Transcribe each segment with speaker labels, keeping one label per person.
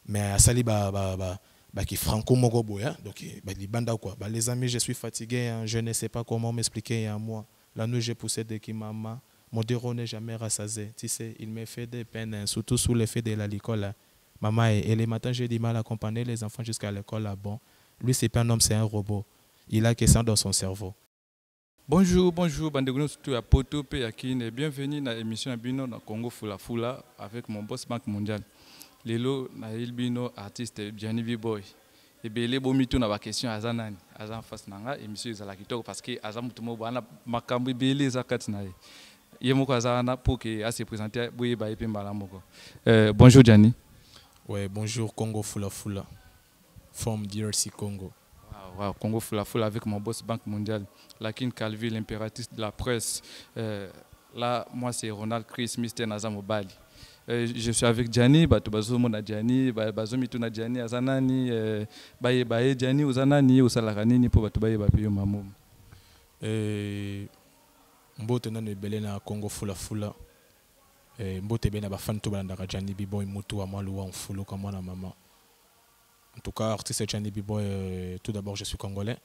Speaker 1: mais à sali qui franco moko boya donc li banda quoi les amis je suis fatigué hein, je ne sais pas comment m'expliquer à moi la nuit j'ai poussé de qui maman mon déro n'est jamais rassasié tu sais il me fait des peines hein, surtout sous l'effet de l'alcool hein. Maman et les matins j'ai du mal à accompagner les enfants jusqu'à l'école là bon lui c'est pas un homme c'est un robot il a que ça dans son cerveau.
Speaker 2: Bonjour, Bandegouno, surtout à Poto et bienvenue dans l'émission Bino dans Congo Fula Fula avec mon boss Banque Mondiale. Lelo na Bino artiste Gianni B-Boy. Et bien les bomitou na ba question azanani, azan face nanga émission ezala kitoko parce que azan mutumo bana makambi belé zakati na ye. Yemoko azana pour que a se présenter boye ba epe mbala moko. Bonjour Gianni.
Speaker 1: Ouais, bonjour Congo Fula Fula. From DRC Congo.
Speaker 2: Wow, Congo Fula Fula avec mon boss Banque Mondiale. Lakin Calvi, l'impératrice de la presse. Là, moi, c'est Ronald Chris, Mr. Nazamo Bali. Je suis avec Gianni, Bazomo na Gianni, Bazomitu na Gianni, Azanani, Baye Gianni, Uzanani, Usalakanini, pour Batubaye Bapiyo Mamou.
Speaker 1: Mbote nane belé na Congo Fula Fula. Mbote bena ba fan to balanda Gianni B-Boy mutu amalu wa mfulu comme moi na maman. En tout cas, artiste Gianni B-Boy, tout d'abord je suis congolais.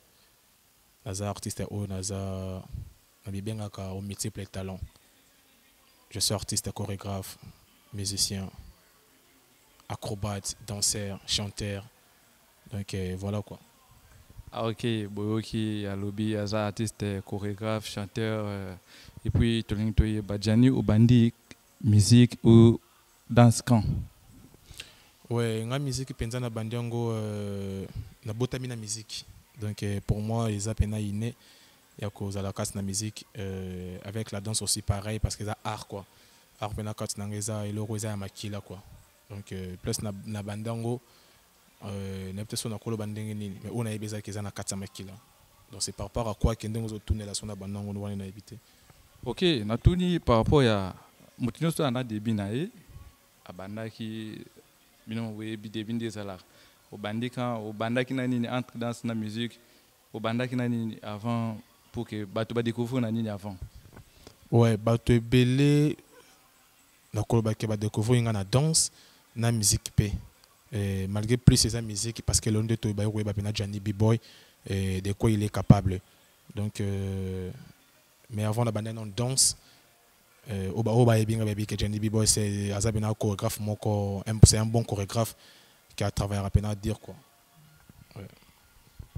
Speaker 1: Naza artiste au Naza Nabibengaka au multiples talents. Je suis artiste, chorégraphe, musicien, acrobate, danseur, chanteur. Donc voilà quoi.
Speaker 2: Ah ok, Boyoki, Alobi, Aza artiste, chorégraphe, chanteur, et puis Tolintoye Badjani ou Bandi, musique ou danse quand?
Speaker 1: Ouais, la musique penza na bandiango na botami na musique. Donc pour moi, ils ont peine inné. Il y a cause à la casse na musique avec la danse aussi pareil parce que ça art quoi. Art pena kat nangeza et le rosa ya makila quoi. Donc plus na bandango n'a peut-être son akolo bandenge nini mais on a ebeza que ça na kat makila. Donc c'est par rapport à quoi que ndenge zo tourner la son na bandango on va éviter.
Speaker 2: OK, na tuni par rapport à mutino so na début na e abanda ki bino we bi début des alar. Au bandaki na nini entre danse na musique au bandaki na nini avant pour que bato ba découvrir na nini avant.
Speaker 1: Ouais, bato belé na koloba ke ba découvrir na danse na musique p. Malgré plus c'est sa musique parce que l'on de to ba we ba pena Gianni B-Boy de quoi il est capable. Donc mais avant la bande on danse oba ebinga baby que Gianni B-Boy c'est azabena chorégraphe moko c'est un bon chorégraphe qui a travaillé à peine à dire quoi.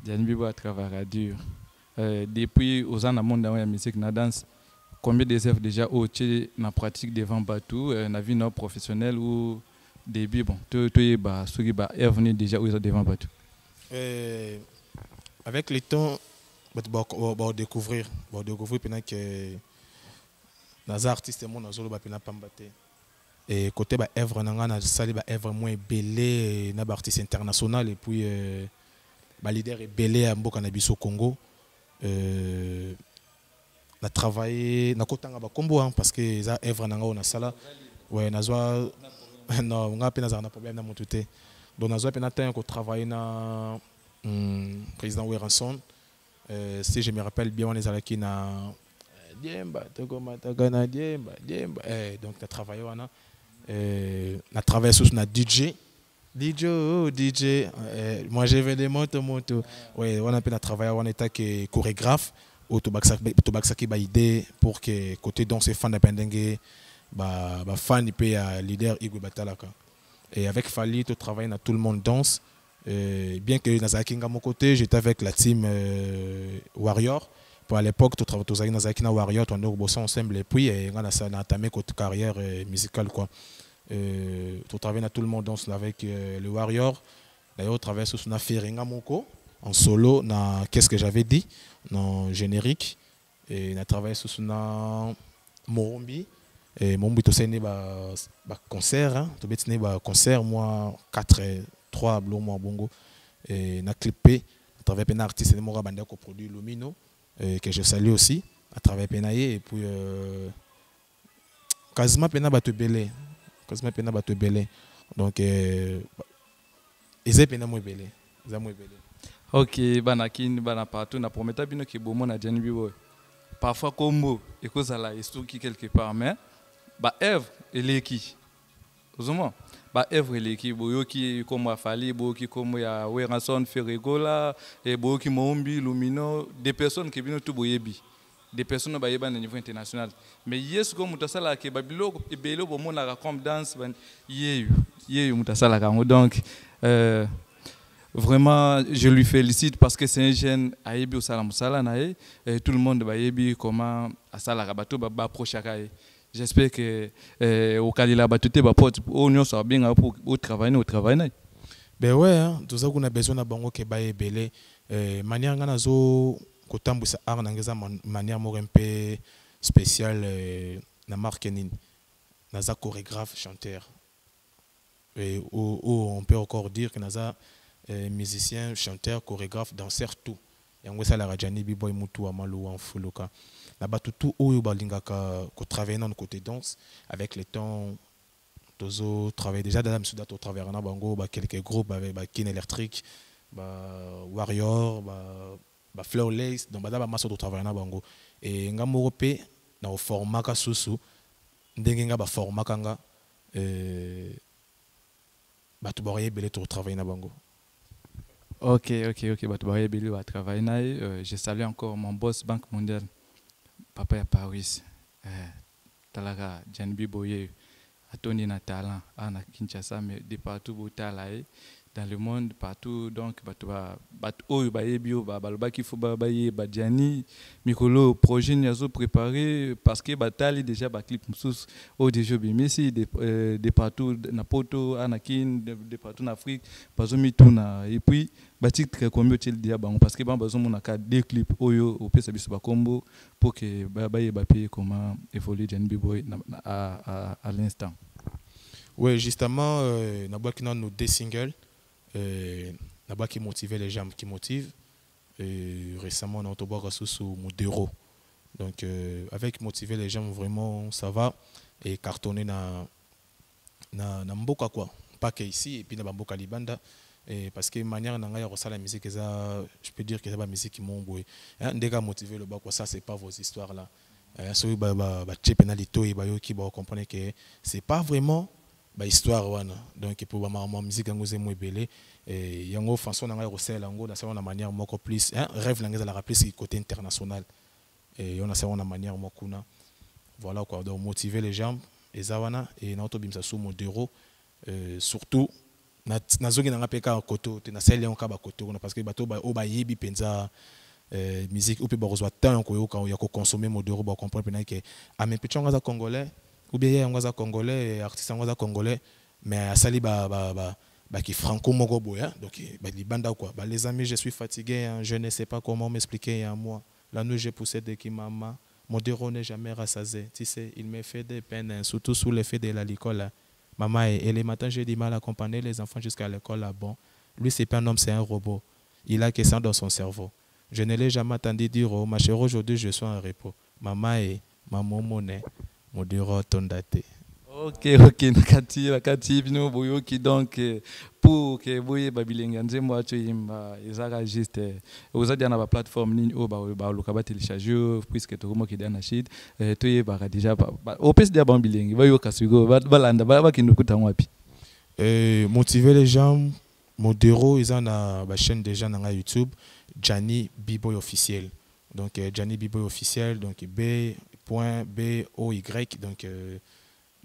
Speaker 2: Gianni B-Boy a travaillé à dire. Depuis aux ans dans le monde de la musique, na danse, combien d'élèves déjà au na pratique devant bateau, na vie non professionnelle ou début bon, tu bah ceux qui bah est venu déjà où ils devant bateau.
Speaker 1: Avec le temps, on découvrir pendant que les artistes mon azolo ba pena pambate. Et côté ba œuvre nanga na sali ba œuvre moins belé na ba artiste international et puis ba leader est belé à mboka na biso Congo na travaillé na kotanga ba kombo hein, parce que za œuvre nanga on a sala ouais na zwa non on a peine na problème na motuté donc na zwa peine temps ko travailler na président Weranson si je me rappelle bien on est allé qui na Diemba tokoma takana Diemba donc na travaillé on a travaillé sur na DJ moi j'ai fait des motos ouais on a pu travailler on était que chorégraphe au Tobaksaki ba idée pour que côté danse fan de pendenge ba fan peut leader Igwe Batalaka et avec Fali tu travailles dans tout le monde danse bien que Nazaki nga mon côté j'étais avec la team Warrior pour à l'époque tu travaillais dans Nazaki na Warrior tu nous bossons ensemble et puis on a entamé notre carrière musicale quoi. Tu travailles dans tout le monde danse avec le Warrior. D'ailleurs, tu travailles sur une Feringa Moko en solo. Qu'est-ce que j'avais dit dans générique. Et on a travaillé sur une Morombi. Et Morombi, tu sais, un concert. Tu sais, un concert, moi, 3 blancs, moi, bongo. Et on a clippé. On travaille avec un artiste, c'est Mora Banda qui produit Lumino, que je salue aussi. À travers Penaye. Et puis, quasiment Pena Batubele. Quasiment pena bato belé donc ils pena mo belé
Speaker 2: OK banakin bana partout na prometa bino ki bomo na Gianni B-Boy parfois combo et cause la qui quelque part mais ba Eve et l'équipe ozomona baevre eleki boyoki komo ya Fally, boyoki komo ya Weranson Ferregola, boyoki Mombi Lumino, des personnes qui bino tout boyebi, des personnes bayeba na niveau international. Mais yesu ko mutasala ke babilo ebelo bomona comme danse yeyu mutasala ka. Donc vraiment, je lui félicite parce que c'est un jeune ayebi osala musala nae, tout le monde bayebi comment asala bato ba approche akaye. J'espère que au Kalila batute ba porte au nyonso so bien pour au travail.
Speaker 1: Ben ouais, hein, tout ça qu'on a besoin de bango ke ba ebele manière ngana zo kotambwisa art nangeza manière mo un peu spéciale na marque nini. Naza chorégraphe, chanteur. Et on peut encore dire que naza musicien, chanteur, chorégraphe, danseur, tout. Yango ça la Rajani B-boy mutu amalu en fuluka. Là-bas tout oyo balingaka ko travailler dans le côté danse avec le temps tozo travailler déjà dans la suda to travailler na bango ba quelques groupes avec ba Kin Electric, ba Warrior, ba Flow Lace, donc ba maso to travailler na bango et ngamoro pe na o format ka susu ndenge nga ba format kanga ba to boye belé to travailler na bango.
Speaker 2: Ok, Batoubaye Belé va travailler. Je salue encore mon boss Banque Mondiale, Papa ya Paris, Talaga, Janbi Boye, Atoni na talent, Ana Kinshasa, mais de partout Boutalae, dans le monde, partout, donc, Batoubaye Baebio, Balbaki Fubabaye, Badjani, Mikolo, projet Niazo préparé, parce que Batali déjà, Clip Moussous, au déjà Bimisi, de partout, Napoto, Anakin, de partout en Afrique, Bazomi Tuna, et puis, Batik très combien tu le dis parce que Bambazomo n'a qu'à deux clips Oyo au PSB combo pour que Babaye Bapi comment évoluer Janbi Boy à l'instant.
Speaker 1: Oui, justement, nous avons nos deux singles, nous avons qui motiver les gens qui motivent. Récemment, on a entendu sous Modero. Donc, avec motiver les gens, vraiment, ça va. Et cartonner na Mboka quoi. Pas qu'ici, et puis na Mboka Libanda. Parce que manière dont on la musique, je peux dire que c'est la musique qui m'a embrouillé. Dès qu'on motivé le bas, ça c'est pas vos histoires là. Celui qui pénalité, qui va comprendre que c'est pas vraiment histoire wana. Donc pour ma musique on est moins belé. Et yango façon on a reçu lango dans une manière beaucoup plus. Rêve langue la rappeler c'est côté international. Et on a ça une manière mokuna. Voilà quoi. Donc motiver les gens et zawana et notre bimsa sous Modero surtout. Nazoki nanga peka koto te na sele on ka ba koto parce que bato ba yebi penza musique ou pe ba rozwa temps ko ya ko consommer Modero ba comprendre pena que a même petit ngaza congolais ou bien ngaza congolais artiste ngaza congolais mais asali ba qui franco moko boya donc ba libanda quoi ba les amis je suis fatigué hein, je ne sais pas comment m'expliquer à moi la nuit j'ai poussé de qui maman Modero n'est jamais rassasié tu sais il me fait des peines surtout sous l'effet de l'alcool. Maman, et les matins, j'ai du mal à accompagner les enfants jusqu'à l'école là. Bon, lui, c'est pas un homme, c'est un robot. Il a que ça dans son cerveau. Je ne l'ai jamais entendu dire, oh, ma chérie, aujourd'hui, je suis en repos. Maman et maman, monnaie, mon duro tondate.
Speaker 2: Ok, nakati bino boyoki donc pour que boye babilenga nzembo acho imba ezaka juste ozadi na ba plateforme ligne o ba lokaba télécharger puisque to komo kidana shit to yeba déjà au PSD ba bilengi bayoka sigo balanda ba kinukuta wapi
Speaker 1: motiver les gens Modero ils ont la chaîne déjà dans YouTube Janny B-boy officiel donc Janny B-boy officiel donc B.boy donc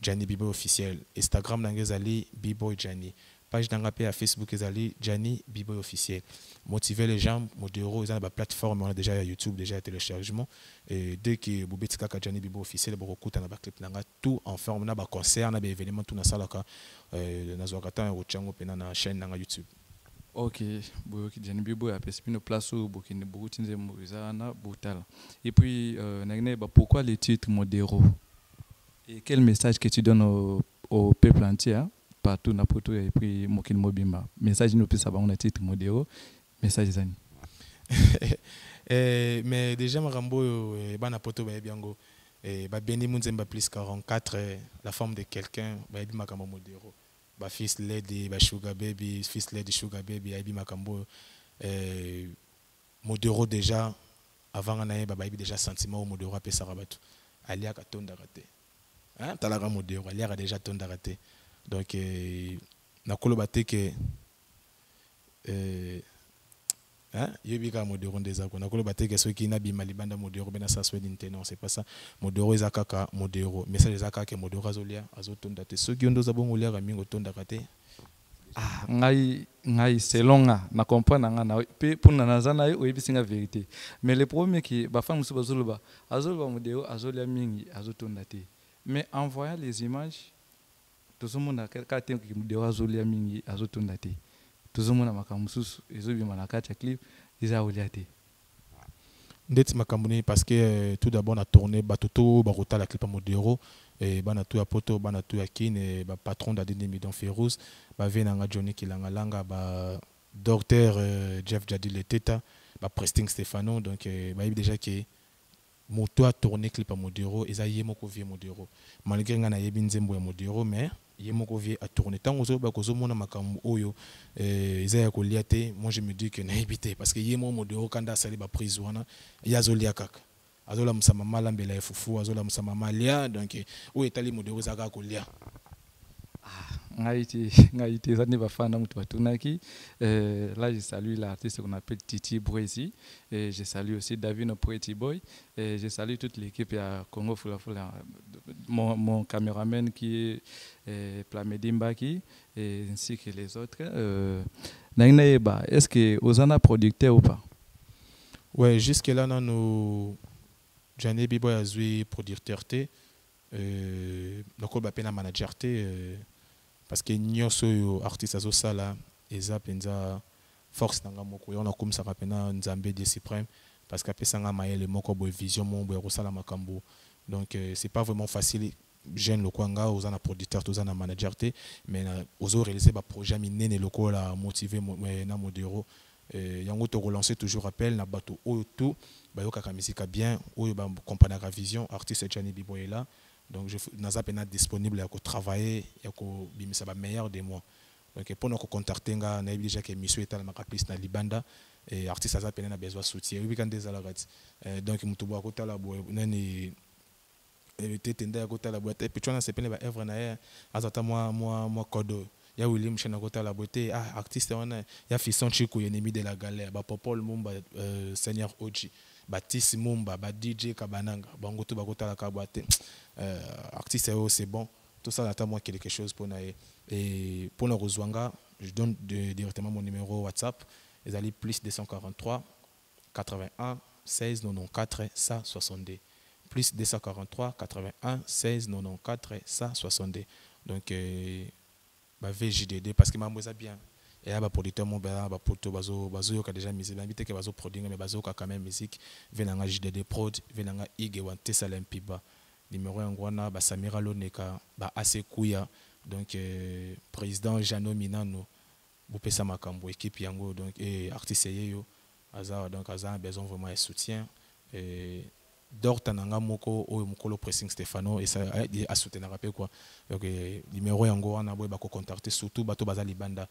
Speaker 1: Janny B-boy officiel. Instagram nangezali B-boy Janny. Page d'angapé à Facebook ezali Janny B-boy officiel. Motiver les gens, Modero, ils ont la plateforme, on a déjà YouTube, déjà téléchargement. Et dès que vous mettez Janny B-boy officiel, vous écoutez un clip nanga tout en forme, on a des concerts, on a des événements tout na salaka, na zoakata et rochango pena na chaîne nanga YouTube.
Speaker 2: Ok, boyoki Janny B-boy a pesé une place où bokine beaucoup tinze morizana botal. Et puis pourquoi les titres Modero? Et quel message que tu donnes au peuple entier, hein, partout na poto et puis Mokil Mobimba. Message nous peut savoir on a titre Modero, message zani.
Speaker 1: Mais déjà Marambo bana poto ba biango ba Beni Munzemba plus 44 la forme de quelqu'un ba bi makambo Modero. Ba fils lady ba sugar baby, fils lady sugar baby ba bi makambo Modero déjà avant na ba bi déjà sentiment Modero a pesa rabatu. Alia katonda raté. Hein, Talaga Modero, il y a déjà ton d'arrêter. donc nakoloba te que yebi ka modero ndeza ko nakoloba te que ceux qui nabima libanda modero bena sa swedi nte non c'est pas ça modero eza kaka modero message eza kaka modero azolia azotonda te ceux qui ondo za bongo lia mingo tonda kate
Speaker 2: ngai selon na comprendre nga na pe pour na nazana yo ebisinga vérité mais le premier qui ba femme musu bazoloba modero azolia mingi azotonda te mais en voyant les images tout le monde a quelqu'un qui modero azolia mingi azotonda te tout le monde a makambo mususu ezobima na kati ya clip eza olia te
Speaker 1: ndeti makambo ni parce que tout d'abord na tourné batoto barota la clip modero et bana tu ya poto bana tu ya kin ba patron da Dede Midon Ferouz ba venanga Johnny Kilanga langa ba docteur Jeff Jadi le teta ba Presting Stefano donc ba déjà que moto a tourné clip modero eza yemoko vie modero malgré nga na yebi nzembo ya modero mais yemoko vie a tourné tant ozo ba kozo mona makambo oyo eza ya kolia te moi je me dis que na éviter parce que yemo modero kanda sali ba prise wana yazolia kaka azola musama malambela ya fufu azola musama malia donc o etali modero zaka kolia
Speaker 2: ngaïti ça ne va pas nous tunaki là je salue l'artiste qu'on appelle Titi Brezi et je salue aussi David Pretty Boy et je salue toute l'équipe à Congo Fula Fula mon caméraman qui est Plamedi Mbaki et ainsi que les autres est-ce que Ozana producteur ou pas?
Speaker 1: Ouais, jusque là nous Jane Biboy a joué producteur T donc on va peine manager T parce que nyonso artiste azo sala eza penza force nanga moko on a comme ça rapena nzambe de suprême parce que pesanga mayele moko bo vision mon bo sala makambo donc c'est pas vraiment facile jeune lokwanga aux na producteur aux na manager té mais aux réaliser ba projet minene loko la motiver na modero yango to relancer toujours appel na bato oyo tout ba yo kaka musique bien oyo ba comprendre la vision artiste Jani Biboy là. Donc, je suis disponible pour travailler et pour bimisa ba meilleur de moi. Donc, pour nous contacter, on a déjà que monsieur est à la place na libanda et artiste a besoin de soutien. Oui, quand des alarats. Donc, nous devons côté la boîte, nani tete à côté la boîte. Et puis tu as c'est peine ba œuvre na azata moi code. Ya William chena côté la boîte. Ah, artiste on a ya Fisson Chico ennemi de la galère. Ba Popol Mumba Seigneur Oji. Baptiste Mumba, DJ Kabananga, bango to bakota la kabate, artiste c'est bon. Tout ça attend moi quelque chose pour naïe. Et pour le Rozwanga, je donne directement mon numéro WhatsApp. Ils allaient plus 243 81 16 94 162. Plus 243 81 16 94 162. Donc VJDD parce que ma moi ça bien. Et là, producteur mon bela, poto bazo yo ka déjà musique, invité que bazo produire mais bazo ka quand même musique, venanga JDD prod, venanga ige wan Tessalem Piba. Numéro ngwana ba Samira Loneka, ba assez kuya. Donc président Jano Minano, bu pesa makambo équipe yango donc et artiste yo aza donc aza besoin vraiment de soutien et Dortananga moko o mokolo Pressing Stefano et ça a soutenir rappel quoi. Donc numéro yango wana boy ba ko contacter surtout bato baza libanda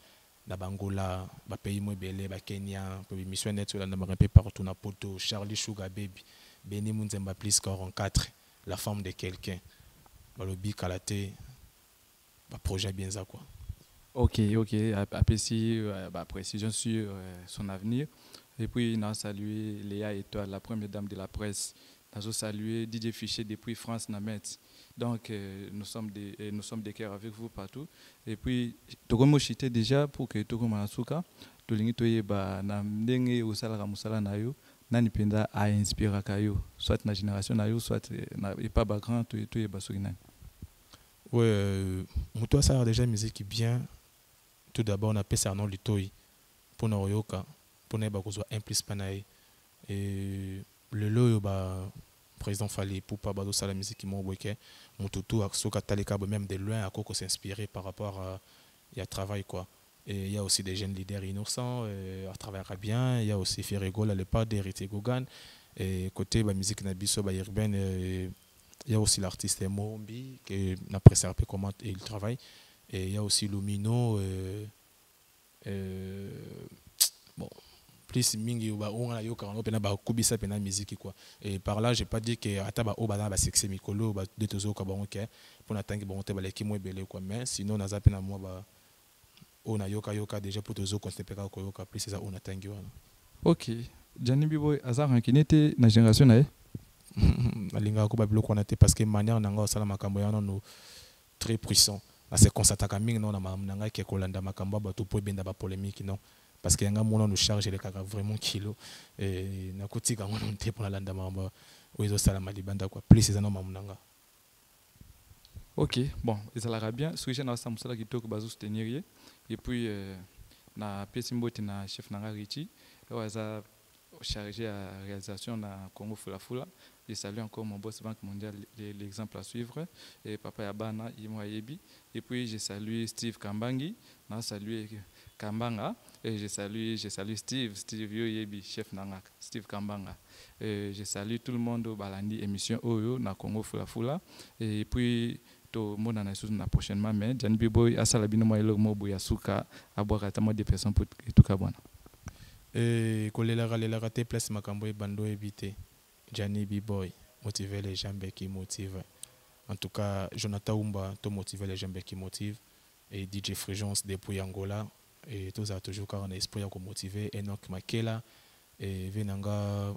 Speaker 1: na Bangola, ba pays mo belé, ba Kenya, ba mission net sur la namapé partout na poto, Charlie Sugar Baby, Beni Munzemba plus 44, la femme de quelqu'un. Ba lobi kalaté, ba projet bien ça quoi.
Speaker 2: Ok, apprécie précision sur son avenir. Et puis, on a salué Léa Étoile, la première dame de la presse. On a salué DJ Fiché depuis France, Namet. Donc, nous sommes des cœurs avec vous partout. Et puis, Togomo Chité déjà pour que Togomo Nasuka, Tolingi Toyeba, Namdenge ou Salara Musala Nayo, Nani Penda a inspiré Kayo, soit na génération Nayo, soit na pas background, Toyeba Soginan.
Speaker 1: Ouais, Moutoua ça a déjà une musique bien. Tout d'abord, on a appelé ça nom Litoy pour Noroyoka, pour ne pas qu'on soit implice panaï. Et le loyo, président Fali, pour pas badosa la musique qui m'a envoyé, mon toutou, à Soka Taleka, même de loin, à quoi s'inspirer par rapport à y a travail quoi. Et il y a aussi des jeunes leaders innocents, à travers bien. Il y a aussi Ferrego, le pas d'Hérité Gogan. Et côté la musique nabiso, urbaine, il y a aussi l'artiste Mombi, qui n'a pas préservé comment il travaille. Et il y a aussi Lumino, bon, plus mingi on a yoka on pena ba kubisa pena musique quoi. Et par là j'ai pas dit que ata ba obana ba sexe mikolo ba de tozo ka bon OK pour natangi bon te ba leki mo belé quoi, mais sinon naza pena moi ba on a yoka déjà pour tozo constepeka ko yoka plus ça on atangi wana.
Speaker 2: OK. Johnny B-Boy azar qui na génération na
Speaker 1: alinga ko ba biloko na te parce que manière nanga osala makambo yana no très puissant. Na se constate mingi non na nanga ke kolanda makambo ba to po benda ba polémique non. Parce que yanga mona nous charge les caca vraiment kilo et na kotika ngona nte pour la landa mamba oizo sala malibanda quoi plus c'est non mamunanga.
Speaker 2: OK, bon, ça l'a bien. Sujet na samsala qui toque bazo soutenir et puis na pesimbote na chef nanga Richi oza chargé à réalisation na Congo Fula Fula. Je salue encore mon boss Banque Mondiale, l'exemple à suivre, et Papa Yabana, Imo Ayebi. Et puis je salue Steve Kambangi, je salue Kambanga, et je salue Steve Yoyebi, chef Nangak, Steve Kambanga. Et je salue tout le monde au Balandi, émission Oyo, na Congo Fula Fula. Et puis, tout le monde en a prochainement, mais Johnny B-Boy, à Salabino Moïlo Mobo Yasuka, à boire à des personnes pour tout Kabana.
Speaker 1: Et kolela raté place makambo e bando éviter. Johnny B-Boy, motiver les gens qui motivent. En tout cas, Jonathan Umba, to motiver les gens qui motivent. Et DJ Frégence depuis Angola. Et tout ça toujours car on a esprit à motiver. Enoch Makela. Et Venanga.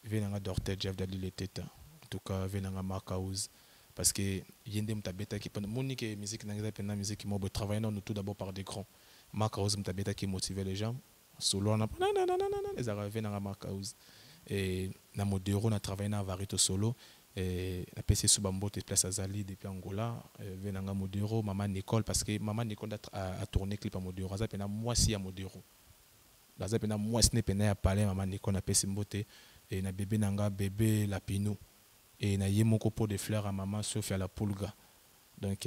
Speaker 1: Venanga Dorte, Jeff Dalil Teta. En tout cas, Venanga Marcaouz. Parce que Yende Mtabeta qui pendant Monique et musique n'a pas musique qui m'a travaillé nous tout d'abord par des grands. Marcaouz Mtabeta qui motivait les gens. Solo on a les arrivés dans la marque house et na modéro on a travaillé na varito solo et la PC Subambo te place à Zali depuis Angola venanga modéro maman Nicole parce que maman Nicole a tourné clip à modéro ça pena moi si à modéro là ça pena moi ce n'est pena à parler maman Nicole na PC Mbote et na bébé nanga bébé Lapinou et na yemoko pot de fleurs à maman Sophia la Pulga donc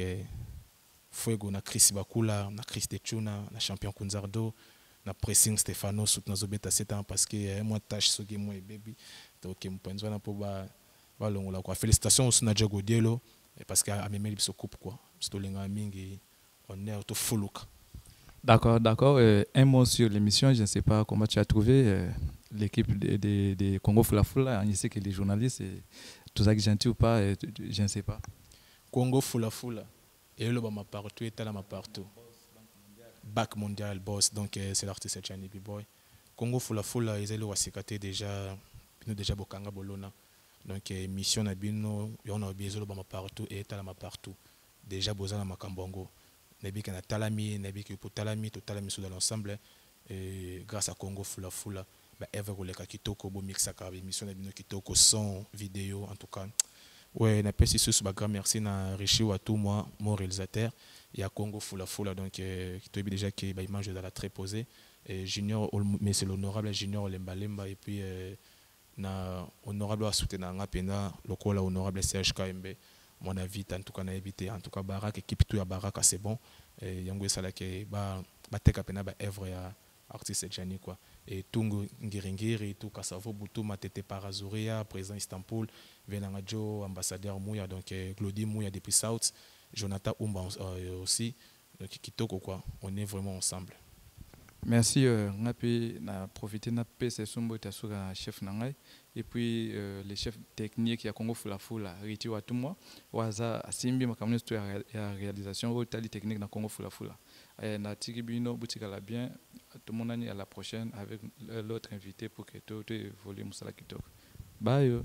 Speaker 1: fuego na Chris Bakula na Chris Techuna na champion Kunzardo na pressing Stefano soutient zobeta 7 ans parce que moi tâche soki moi baby donc mpenzo na po ba longola quoi. Félicitations aussi na Djago Dielo parce que a memeli biso coupe quoi biso lenga mingi on est auto fuluka.
Speaker 2: D'accord. Un mot sur l'émission, je ne sais pas comment tu as trouvé l'équipe de Congo Fula Fula, je sais que les journalistes tout ça gentil ou pas, je ne sais pas.
Speaker 1: Congo Fula Fula et le bama partout et là ma partout. Back mondial boss donc c'est l'artiste Johnny B-Boy. Congo Fula Fula ils ont wasikate déjà nous déjà bokanga bolona donc mission na bino on a bien bama partout et tala ma partout déjà bozana makambongo nebi kana talami nebi ki pour talami to talami sur l'ensemble et grâce à Congo Fula Fula ba ever koleka kitoko bo mixa ka mission na bino kitoko son vidéo en tout cas. Ouais, na pesi sous ba grand merci na Richi Watu moi mon réalisateur. Il y a Congo Fula Fula donc qui te dit déjà que bah image de la très posée et Junior mais c'est l'honorable Junior Lemba et puis na honorable à soutenir nga pena lokola honorable CHKMB mon avis en tout cas na éviter en tout cas Barak équipe tout ya Barak c'est bon et yango sala ke ba teka pena ba œuvre ya artiste Johnny quoi et Tungu Ngiringiri tout Kasavo Butu Matete Parazuria président Istanbul Venanga Joe ambassadeur Mouya donc Glody Mouya depuis South Jonathan Umba aussi donc kitoko quoi on est vraiment ensemble.
Speaker 2: Merci ngapi na profiter na PC Sumbo Tasuga chef nangai et puis les chefs techniques ya Congo Fula Fula Richi Watumwa waza asimbi makamuni sto ya réalisation au tali technique na Congo Fula Fula na Tigibino boutika la bien tout le monde à la prochaine avec l'autre invité pour que tout évolue musala kitoko. Bye.